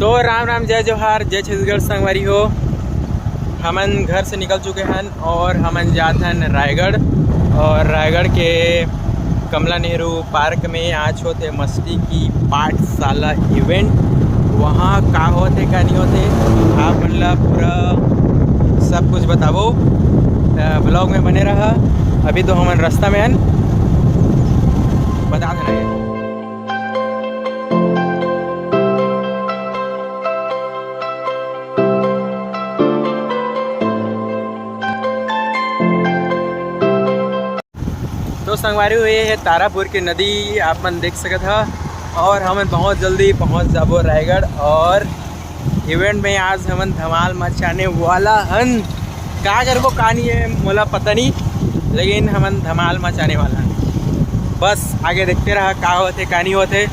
तो राम राम जय जोहार जय छत्तीसगढ़ संगवारी हो। हमन घर से निकल चुके हैं और हमन जाते हैं रायगढ़। और रायगढ़ के कमला नेहरू पार्क में आज होते मस्ती की पाठशाला इवेंट। वहाँ का होते का नहीं होते आप मतलब पूरा सब कुछ बताओ, ब्लॉग में बने रहा। अभी तो हमन रास्ता में हैं, बता देना। तो संगवारी हुए है तारापुर की नदी आप मन देख सकत है। और हम बहुत जल्दी पहुंच जाबो रायगढ़। और इवेंट में आज हमन धमाल मचाने वाला हन। का करबो कहानी है मोला पता नहीं, लेकिन हमन धमाल मचाने वाला हन। बस आगे देखते रहा का होते का नहीं होते।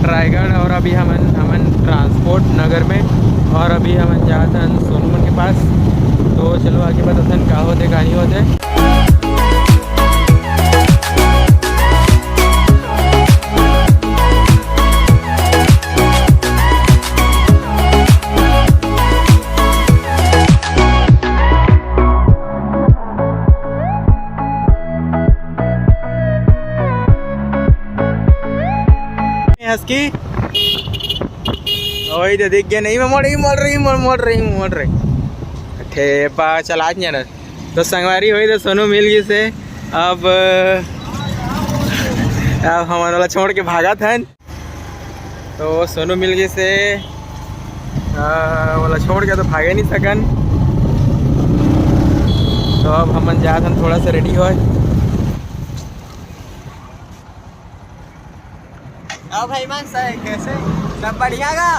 रायगढ़ और अभी हमन ट्रांसपोर्ट नगर में। और अभी हमन जाते हैं सोनमन के पास। तो चलो आगे बताते हैं का होते का नहीं होते। की वही तो दिख गया। नहीं मैं मोड़ रही ठेपा चला ना। तो संगवारी हुई तो सोनू मिल गई से। अब हमारे वाला छोड़ के भागा था। तो सोनू मिल गई से वाला छोड़ के तो भागे नहीं सकन। तो अब हमन जाते हैं थोड़ा सा रेडी हो। भाई मान कैसे सब बढ़िया का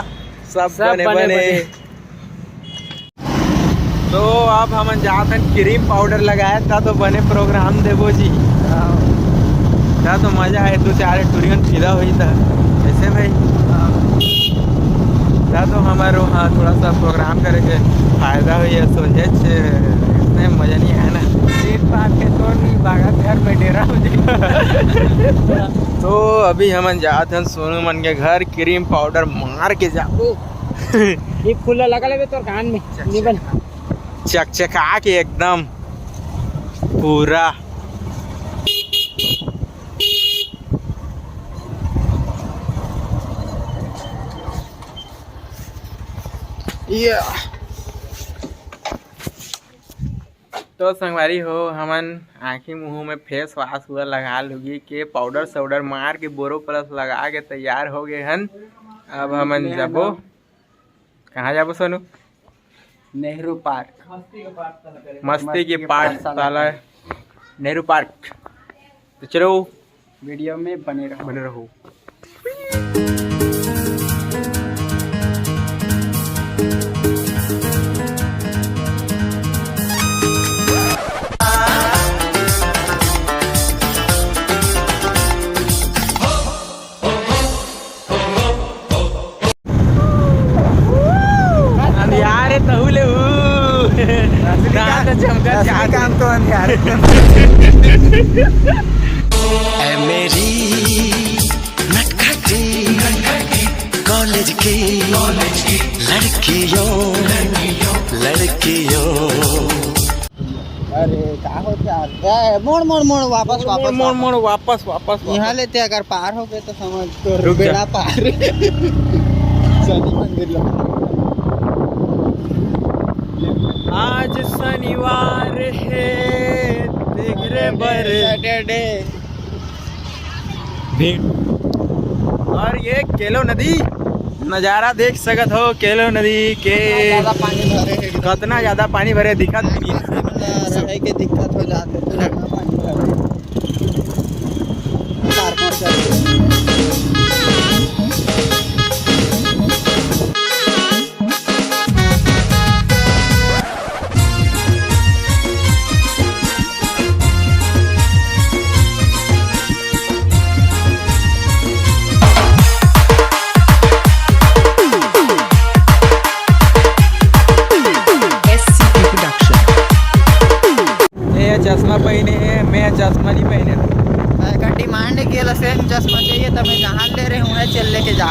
सब बने। तो अब हम जाते हैं क्रीम पाउडर लगाया था तो बने प्रोग्राम देवो जी था। तो मजा है 2-4 टूरियन फिदा हुई था ऐसे भाई था। तो हमारे वहाँ थोड़ा सा प्रोग्राम करके फायदा हुई है। सोचे इतने मजा नहीं है ना। के तो नहीं भागा घर में डेरा हो जाए। तो अभी हम जाते हैं सोनू मन के घर। क्रीम पाउडर मार के जाओ। ये फूल लगा ले तो कान में निबन चकचका के एकदम पूरा। तो संगवारी हो हमन आँखी मुँह में फेस वाश हुआ लगा लुगी के पाउडर साउडर मार के बोरो प्लस लगा के तैयार हो गए हन। अब हमन जाबो कहाँ जाबो सोनू? नेहरू पार्क, मस्ती की पाठशाला नेहरू पार्क। तो चलो वीडियो में बने रहो। काम तो अंधियार मेरी नटखटी कॉलेज की लड़कियों। अरे का होता मोड़ वापस यहाँ लेते। अगर पार हो गए तो समझ तो बेड़ा पार। शनि मंदिर आज शनिवार है देख रे बर सैटरडे भीड़। और ये केलो नदी नज़ारा देख सकत हो, केलो नदी के ज्यादा पानी भरे है कितना ज़्यादा पानी भरे दिखत नहीं है। रहे के दिक्कत हो जाते तो इतना पानी भरे कार पर चल। चश्मा पहने हैं, मैं चश्मा नहीं पहने। का डिमांड केला सेम चश्मा चाहिए तो मैं जहाँ ले रहे हूँ चल लेके जा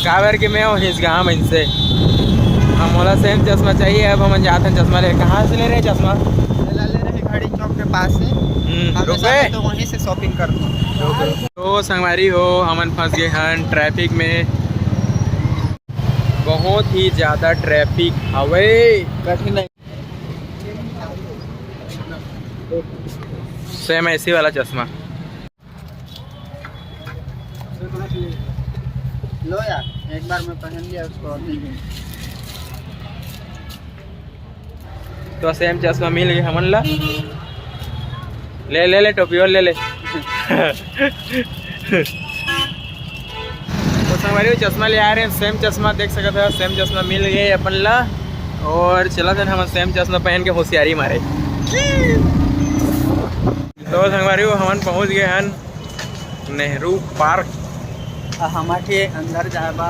काबर के मैं हिस गाँव इनसे हम बोला सेम चश्मा चाहिए। अब हम जाते हैं चश्मा ले। कहाँ से ले रहे हैं चश्मा? ले रहे घड़ी चौक के पास से रुपए तो वहीं से शॉपिंग करते। तो संगवारी हो हमन फंस गए हैं ट्रैफिक में। बहुत ही ज़्यादा ट्रैफिक हवे कठिन सेम ऐसी वाला चश्मा लो यार, एक बार मैं पहन लिया उसको और नहीं। तो सेम चश्मा मिल गया हमन ला। ले ले ले टोपी और ले ले। तो संगवारी चश्मा ले आ रहे हैं, सेम चश्मा देख सकते हो, सेम चश्मा मिल गया अपन ला। और चला था हम सेम चश्मा पहन के होशियारी मारे। तो संगवारी हमन पहुंच गए हैं नेहरू पार्क। हमारे अंदर जाबा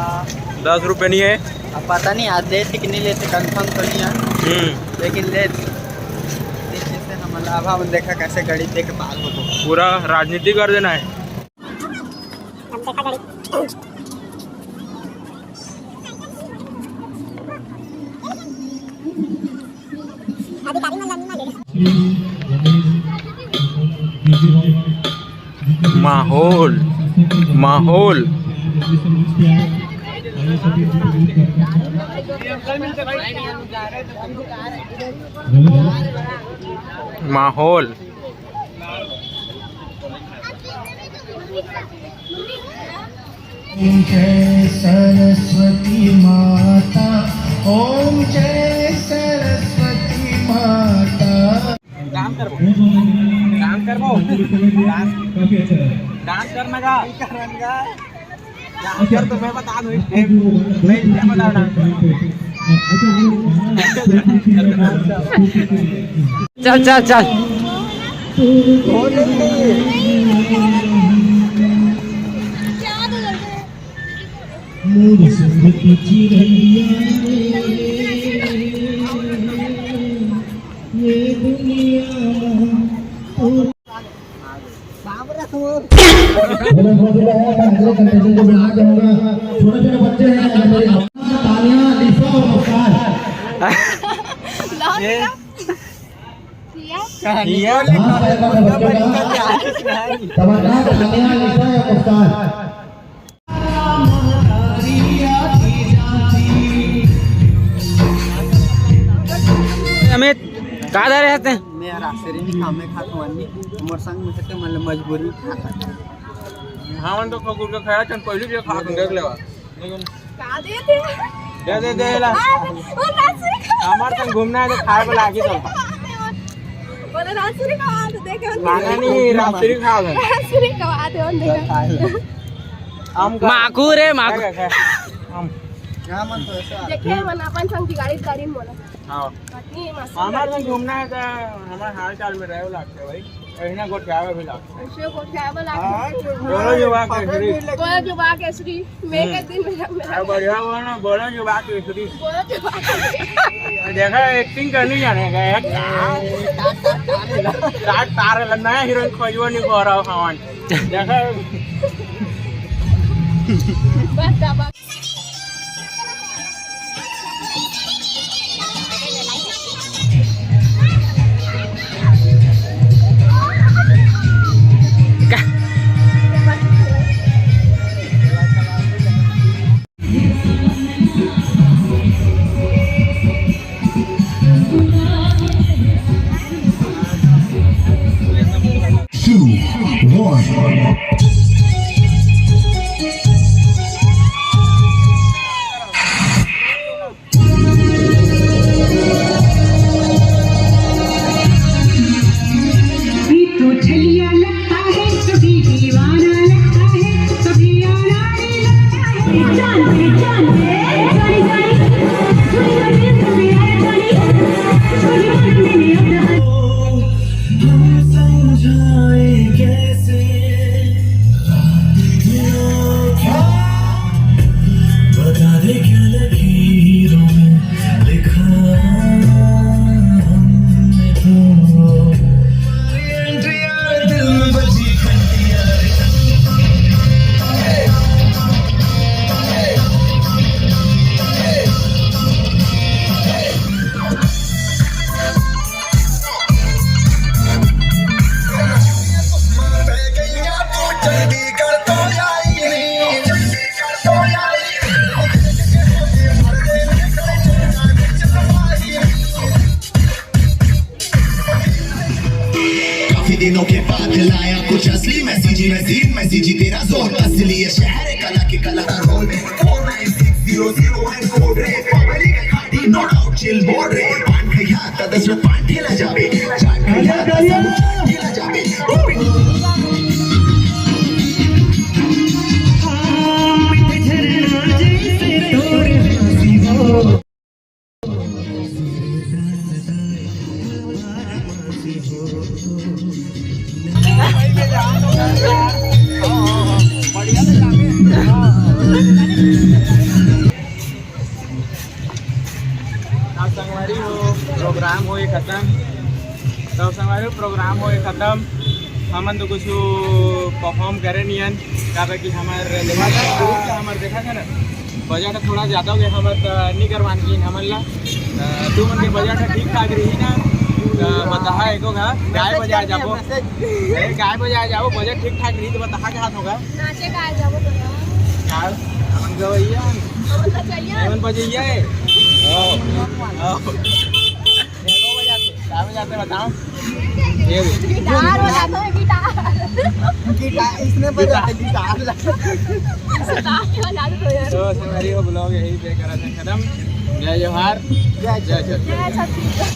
10 रुपये नहीं है। अब पता नहीं आज लेते कि नहीं लेते, कंफर्म तो नहीं है लेकिन ले जैसे हम लाभा में देखा कैसे गड़ी दे के पार हो पूरा राजनीति कर देना है। माहौल माहौल माहौल ओम जय सरस्वती माता, ओम जय सरस्वती माता। डांस करबो डांस करना का डांस कर तो मैं बता दूं। मैं क्या बता डांस चल चल चल। मोर संग चिरैया ये दुनिया छोटे बच्चे हैं, तालियां अमित कहाँ जा रहे हैं? मैं रास्ते नहीं खामे खाता हूँ मोर संग में से मतलब मजबूरी खाता। हाँ मन तो खगुर का खाया चन पहले भी खा के देख लेवा लेकिन का दे दे ला हमार संग घूमना है तो खाए वाला आगे चल बोले रासुरी का तो देखे खाना नहीं रास्ते खा ले रासुरी का दे on देखा हम माकू रे माकू हम क्या मन तो ऐसा देखे मन अपन संग की गाड़ी बोला हां पत्नी मस्त हमार संग घूमना है तो हमार हाल चाल में रहे लगते भाई एहना गोट खावे भी लगते ऐसे को ट्रैवल आके बोलो युवा केसरी बोला युवा केसरी मैं के दिन मेरा बढ़िया हुआ ना बोलो युवा केसरी बोला युवा केसरी देखा एक्टिंग करनी जाने का काट तार नया हीरोइन खोजवा नहीं को रहा हवन देखा बस दबा दिनों के बाद लाया कुछ असली मैसेजी तेरा जोन असली है शहर है कला के कलाकार रोल में 496001 कोड रे पब्लिक खाटी नॉट आउट चिल बोर्ड रे पान खया तदस्र पान ठेला जाबे चाट खया तदस्र ठेला जाबे संगवारी हो प्रोग्राम हो खत्म तो संगवारी प्रोग्राम हो खत्म हमन तो कुछ परफॉर्म करे नियन का कि हमारे देखा था हमारे देखा था ना बजट थोड़ा ज़्यादा हो गया हमारे तो नहीं करवान की हमन ला तू मन के बजट ठीक ठाक रही ना बता एक होगा गाय बजाए जाबो गाय बजाए जाबो बजट ठीक ठाक रही तो बता के हाथ होगा नाचे गाए जाबो तो यार हमन गवैया हमन चाहिए हमन बजैया है बजाते बताओ गिटार बजाता है गिटार इसने बजाया गिटार तो हमारी वो ब्लॉग यही पे करा था खत्म जय जोहार जय छत्तीसगढ़। छत्तीसगढ़।